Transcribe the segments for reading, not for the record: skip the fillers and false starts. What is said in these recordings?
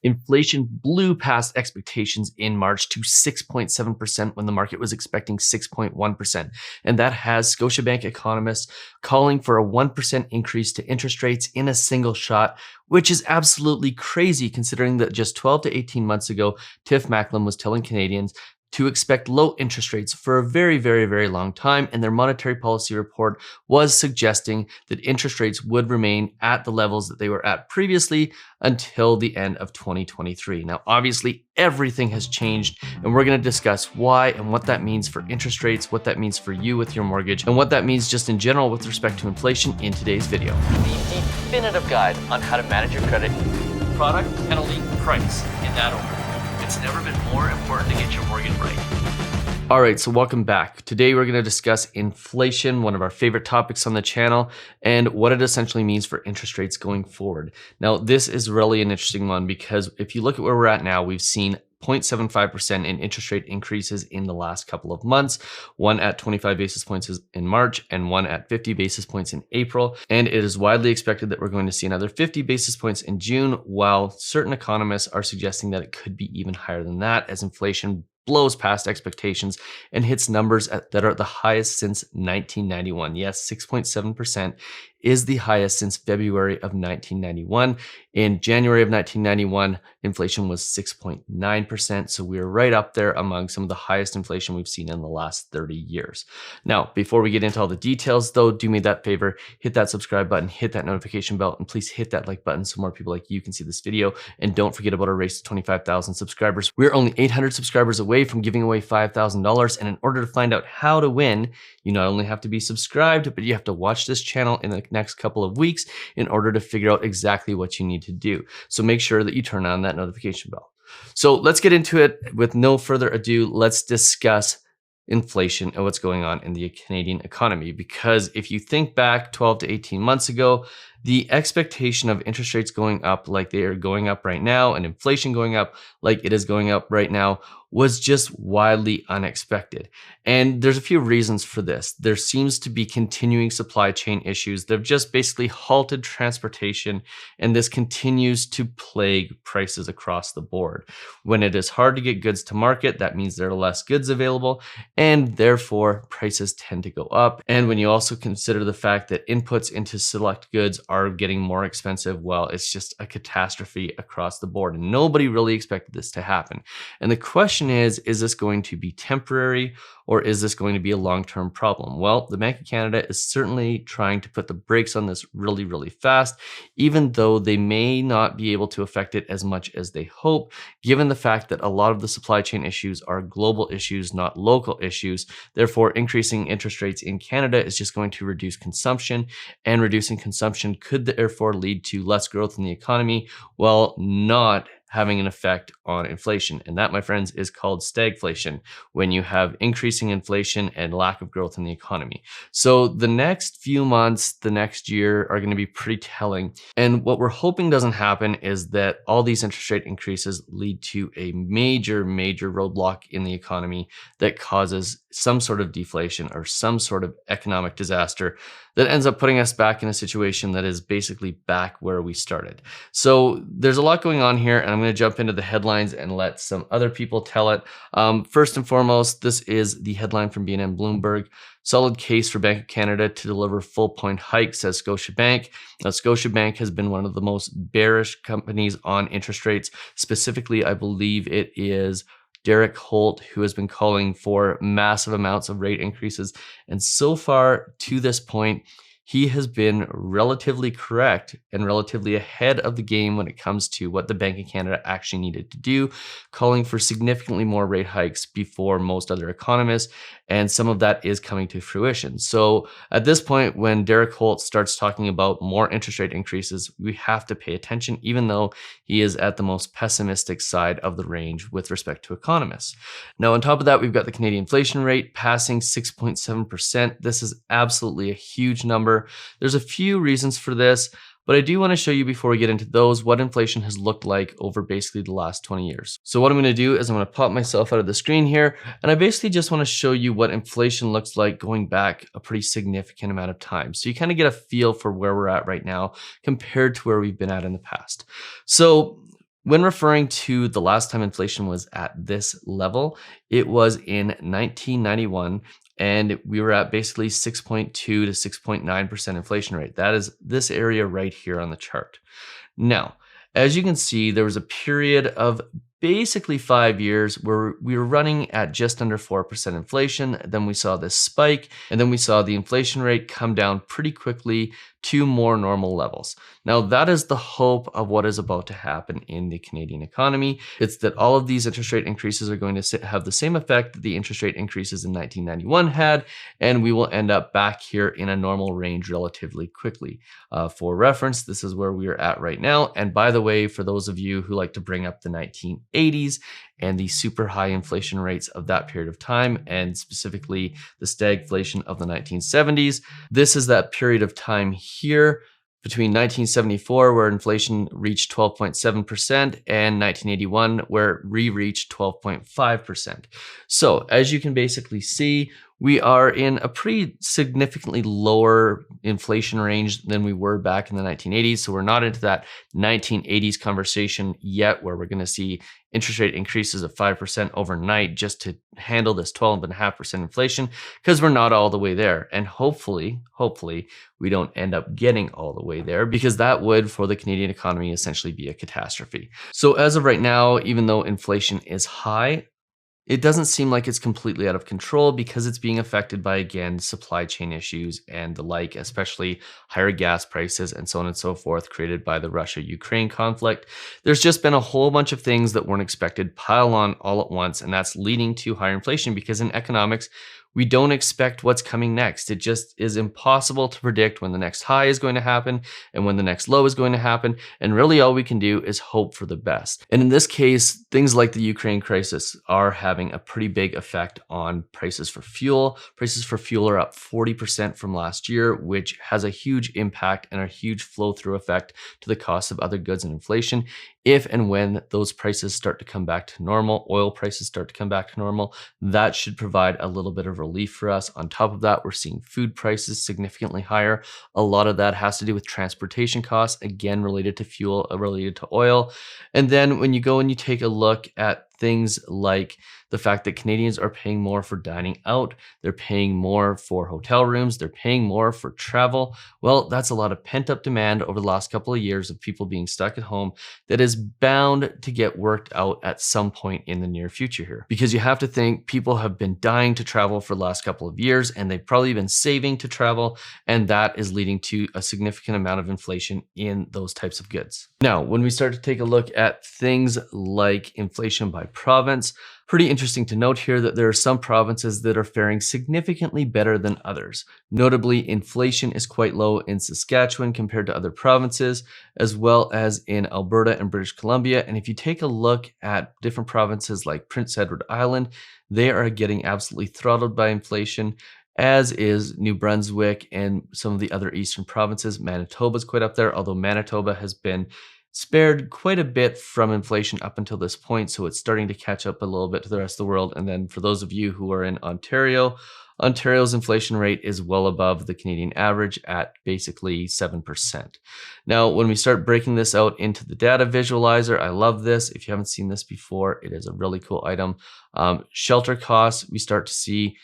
Inflation blew past expectations in March to 6.7% when the market was expecting 6.1%. And that has Scotiabank economists calling for a 1% increase to interest rates in a single shot, which is absolutely crazy considering that just 12 to 18 months ago, Tiff Macklem was telling Canadians to expect low interest rates for a very, very, very long time. And their monetary policy report was suggesting that interest rates would remain at the levels that they were at previously until the end of 2023. Now, obviously, everything has changed, and we're going to discuss why and what that means for interest rates, what that means for you with your mortgage, and what that means just in general with respect to inflation in today's video. The definitive guide on how to manage your credit, product, penalty, price, in that order. It's never been more important to get your mortgage right. All right, so welcome back. Today we're going to discuss inflation, one of our favorite topics on the channel, and what it essentially means for interest rates going forward. Now, this is really an interesting one because if you look at where we're at now, we've seen 0.75% in interest rate increases in the last couple of months, one at 25 basis points in March and one at 50 basis points in April. And it is widely expected that we're going to see another 50 basis points in June, while certain economists are suggesting that it could be even higher than that as inflation blows past expectations and hits numbers that are the highest since 1991. Yes, 6.7% is the highest since February of 1991. In January of 1991, inflation was 6.9%. So we're right up there among some of the highest inflation we've seen in the last 30 years. Now, before we get into all the details though, do me that favor, hit that subscribe button, hit that notification bell, and please hit that like button so more people like you can see this video. And don't forget about our race to 25,000 subscribers. We're only 800 subscribers away from giving away $5,000. And in order to find out how to win, you not only have to be subscribed, but you have to watch this channel in the next couple of weeks in order to figure out exactly what you need to do. So make sure that you turn on that notification bell. So let's get into it. With no further ado, let's discuss inflation and what's going on in the Canadian economy. Because if you think back 12 to 18 months ago, the expectation of interest rates going up like they are going up right now and inflation going up like it is going up right now was just wildly unexpected. And there's a few reasons for this. There seems to be continuing supply chain issues. They've just basically halted transportation, and this continues to plague prices across the board. When it is hard to get goods to market, that means there are less goods available, and therefore prices tend to go up. And when you also consider the fact that inputs into select goods are getting more expensive, well, it's just a catastrophe across the board. And nobody really expected this to happen. And the question is this going to be temporary or is this going to be a long-term problem? Well, the Bank of Canada is certainly trying to put the brakes on this really, really fast, even though they may not be able to affect it as much as they hope, given the fact that a lot of the supply chain issues are global issues, not local issues. Therefore, increasing interest rates in Canada is just going to reduce consumption, and reducing consumption could therefore lead to less growth in the economy, while not having an effect on inflation. And that, my friends, is called stagflation, when you have increasing inflation and lack of growth in the economy. So the next few months, the next year are going to be pretty telling. And what we're hoping doesn't happen is that all these interest rate increases lead to a major, major roadblock in the economy that causes some sort of deflation or some sort of economic disaster that ends up putting us back in a situation that is basically back where we started. So there's a lot going on here, and I'm going to jump into the headlines and let some other people tell it. First and foremost, this is the headline from BNN Bloomberg. Solid case for Bank of Canada to deliver full point hike, says Scotiabank. Now, Scotiabank has been one of the most bearish companies on interest rates. Specifically, I believe it is Derek Holt, who has been calling for massive amounts of rate increases. And so far to this point, he has been relatively correct and relatively ahead of the game when it comes to what the Bank of Canada actually needed to do, calling for significantly more rate hikes before most other economists. And some of that is coming to fruition. So at this point, when Derek Holt starts talking about more interest rate increases, we have to pay attention, even though he is at the most pessimistic side of the range with respect to economists. Now, on top of that, we've got the Canadian inflation rate passing 6.7%. This is absolutely a huge number. There's a few reasons for this, but I do want to show you before we get into those what inflation has looked like over basically the last 20 years. So what I'm going to do is I'm going to pop myself out of the screen here, and I basically just want to show you what inflation looks like going back a pretty significant amount of time. So you kind of get a feel for where we're at right now compared to where we've been at in the past. So When referring to the last time inflation was at this level, it was in 1991, and we were at basically 6.2 to 6.9% inflation rate. That is this area right here on the chart. Now, as you can see, there was a period of basically 5 years where we were running at just under 4% inflation. Then we saw this spike, and then we saw the inflation rate come down pretty quickly to more normal levels. Now, that is the hope of what is about to happen in the Canadian economy. It's that all of these interest rate increases are going to have the same effect that the interest rate increases in 1991 had, and we will end up back here in a normal range relatively quickly. For reference, this is where we are at right now. And by the way, for those of you who like to bring up the 1980s and the super high inflation rates of that period of time, and specifically the stagflation of the 1970s, this is that period of time here between 1974, where inflation reached 12.7%, and 1981, where we reached 12.5%. So as you can basically see, we are in a pretty significantly lower inflation range than we were back in the 1980s. So we're not into that 1980s conversation yet, where we're going to see interest rate increases of 5% overnight just to handle this 12.5% inflation, because we're not all the way there. And hopefully, we don't end up getting all the way there, because that would, for the Canadian economy, essentially be a catastrophe. So as of right now, even though inflation is high, it doesn't seem like it's completely out of control, because it's being affected by, again, supply chain issues and the like, especially higher gas prices and so on and so forth, created by the Russia-Ukraine conflict. There's just been a whole bunch of things that weren't expected pile on all at once, and that's leading to higher inflation, because in economics, we don't expect what's coming next. It just is impossible to predict when the next high is going to happen and when the next low is going to happen. And really all we can do is hope for the best. And in this case, things like the Ukraine crisis are having a pretty big effect on prices for fuel. Prices for fuel are up 40% from last year, which has a huge impact and a huge flow through effect to the cost of other goods and inflation. If and when those prices start to come back to normal, oil prices start to come back to normal, that should provide a little bit of relief for us. On top of that, we're seeing food prices significantly higher. A lot of that has to do with transportation costs, again, related to fuel, related to oil. And then when you go and you take a look at things like the fact that Canadians are paying more for dining out, they're paying more for hotel rooms, they're paying more for travel. Well, that's a lot of pent-up demand over the last couple of years of people being stuck at home that is bound to get worked out at some point in the near future here. Because you have to think, people have been dying to travel for the last couple of years, and they've probably been saving to travel, and that is leading to a significant amount of inflation in those types of goods. Now, when we start to take a look at things like inflation by province, pretty interesting to note here that there are some provinces that are faring significantly better than others. Notably, inflation is quite low in Saskatchewan compared to other provinces, as well as in Alberta and British Columbia. And if you take a look at different provinces like Prince Edward Island, they are getting absolutely throttled by inflation, as is New Brunswick and some of the other eastern provinces. Manitoba's quite up there, although Manitoba has been spared quite a bit from inflation up until this point, so it's starting to catch up a little bit to the rest of the world. And then for those of you who are in Ontario, Ontario's inflation rate is well above the Canadian average at basically 7%. Now, when we start breaking this out into the data visualizer, I love this. If you haven't seen this before, it is a really cool item. Shelter costs, we start to see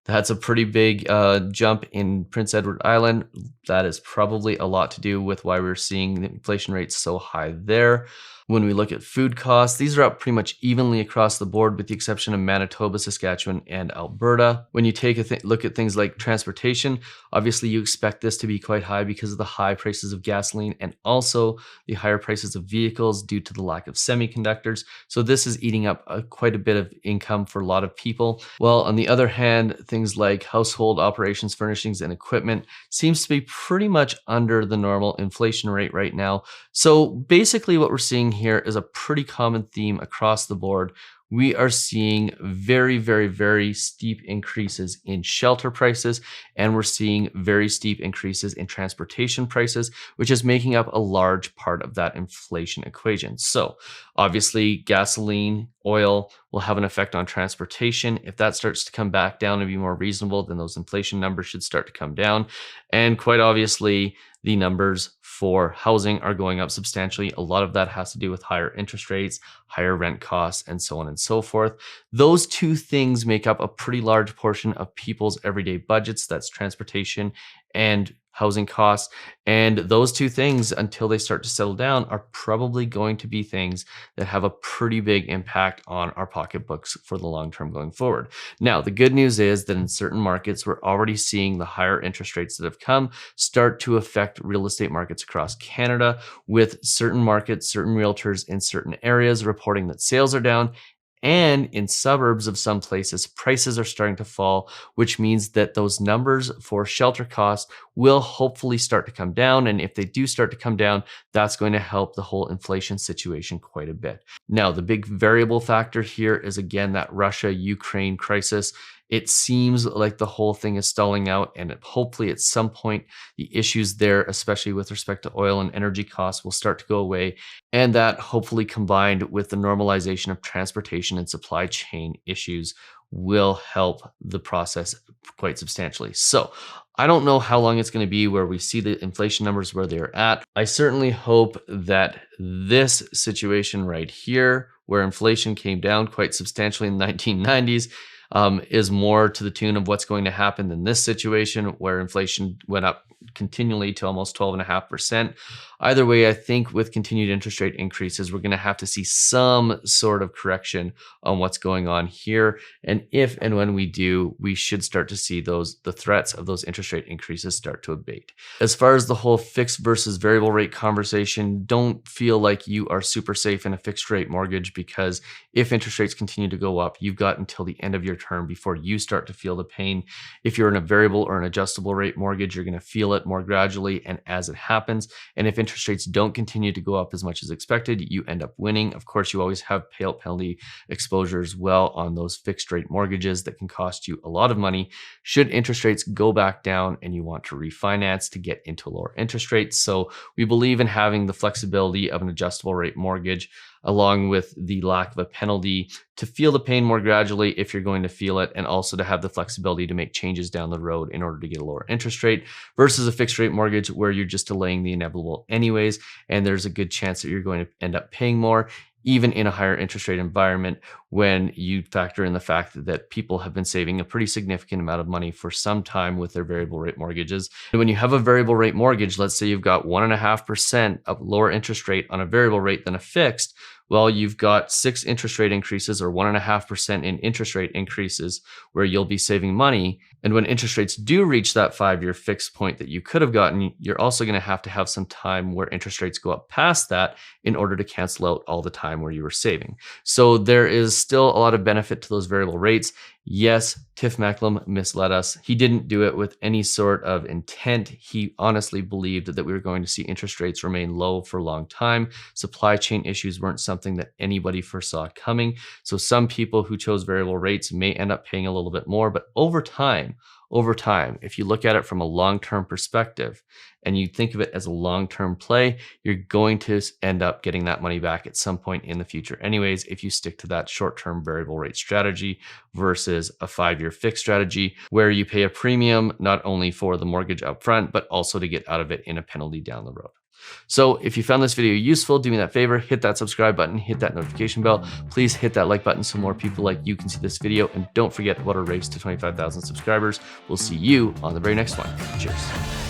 that's a pretty big jump in Prince Edward Island. That is probably a lot to do with why we're seeing the inflation rates so high there. When we look at food costs, these are up pretty much evenly across the board, with the exception of Manitoba, Saskatchewan, and Alberta. When you take a look at things like transportation, obviously you expect this to be quite high because of the high prices of gasoline and also the higher prices of vehicles due to the lack of semiconductors. So this is eating up quite a bit of income for a lot of people. Well, on the other hand, things like household operations, furnishings, and equipment seems to be pretty much under the normal inflation rate right now. So basically what we're seeing here is a pretty common theme across the board. We are seeing very, very, very steep increases in shelter prices, and we're seeing very steep increases in transportation prices, which is making up a large part of that inflation equation. So Obviously, gasoline, oil will have an effect on transportation. If that starts to come back down and be more reasonable, then those inflation numbers should start to come down. And quite obviously, the numbers for housing are going up substantially. A lot of that has to do with higher interest rates, higher rent costs, and so on and so forth. Those two things make up a pretty large portion of people's everyday budgets. That's transportation and housing costs. And those two things, until they start to settle down, are probably going to be things that have a pretty big impact on our pocketbooks for the long term going forward. Now, the good news is that in certain markets, we're already seeing the higher interest rates that have come start to affect real estate markets across Canada, with certain markets, certain realtors in certain areas reporting that sales are down. And in suburbs of some places, prices are starting to fall, which means that those numbers for shelter costs will hopefully start to come down. And if they do start to come down, that's going to help the whole inflation situation quite a bit. Now, the big variable factor here is, again, that Russia-Ukraine crisis. It seems like the whole thing is stalling out, and hopefully at some point, the issues there, especially with respect to oil and energy costs, will start to go away. And that, hopefully combined with the normalization of transportation and supply chain issues, will help the process quite substantially. So I don't know how long it's going to be where we see the inflation numbers where they're at. I certainly hope that this situation right here, where inflation came down quite substantially in the 1990s, is more to the tune of what's going to happen than this situation where inflation went up continually to almost 12.5%. Either way, I think with continued interest rate increases, we're going to have to see some sort of correction on what's going on here. And if and when we do, we should start to see the threats of those interest rate increases start to abate. As far as the whole fixed versus variable rate conversation, don't feel like you are super safe in a fixed rate mortgage, because if interest rates continue to go up, you've got until the end of your term before you start to feel the pain. If you're in a variable or an adjustable rate mortgage, you're going to feel it more gradually and as it happens. And if interest rates don't continue to go up as much as expected, you end up winning. Of course, you always have payout penalty exposure as well on those fixed rate mortgages that can cost you a lot of money should interest rates go back down and you want to refinance to get into a lower interest rate. So we believe in having the flexibility of an adjustable rate mortgage, along with the lack of a penalty, to feel the pain more gradually if you're going to feel it, and also to have the flexibility to make changes down the road in order to get a lower interest rate, versus a fixed rate mortgage where you're just delaying the inevitable anyways, and there's a good chance that you're going to end up paying more even in a higher interest rate environment, when you factor in the fact that people have been saving a pretty significant amount of money for some time with their variable rate mortgages. And when you have a variable rate mortgage, let's say you've got 1.5% of lower interest rate on a variable rate than a fixed, well, you've got 6 interest rate increases or 1.5% in interest rate increases where you'll be saving money. And when interest rates do reach that 5-year fixed point that you could have gotten, you're also going to have some time where interest rates go up past that in order to cancel out all the time where you were saving. So there is still a lot of benefit to those variable rates. Yes, Tiff Macklem misled us. He didn't do it with any sort of intent. He honestly believed that we were going to see interest rates remain low for a long time. Supply chain issues weren't something that anybody foresaw coming. So some people who chose variable rates may end up paying a little bit more, but over time, if you look at it from a long-term perspective and you think of it as a long-term play, you're going to end up getting that money back at some point in the future anyways, if you stick to that short-term variable rate strategy versus a 5-year fixed strategy where you pay a premium not only for the mortgage upfront, but also to get out of it in a penalty down the road. So if you found this video useful, do me that favor, hit that subscribe button, hit that notification bell. Please hit that like button so more people like you can see this video. And don't forget about our race to 25,000 subscribers. We'll see you on the very next one. Cheers.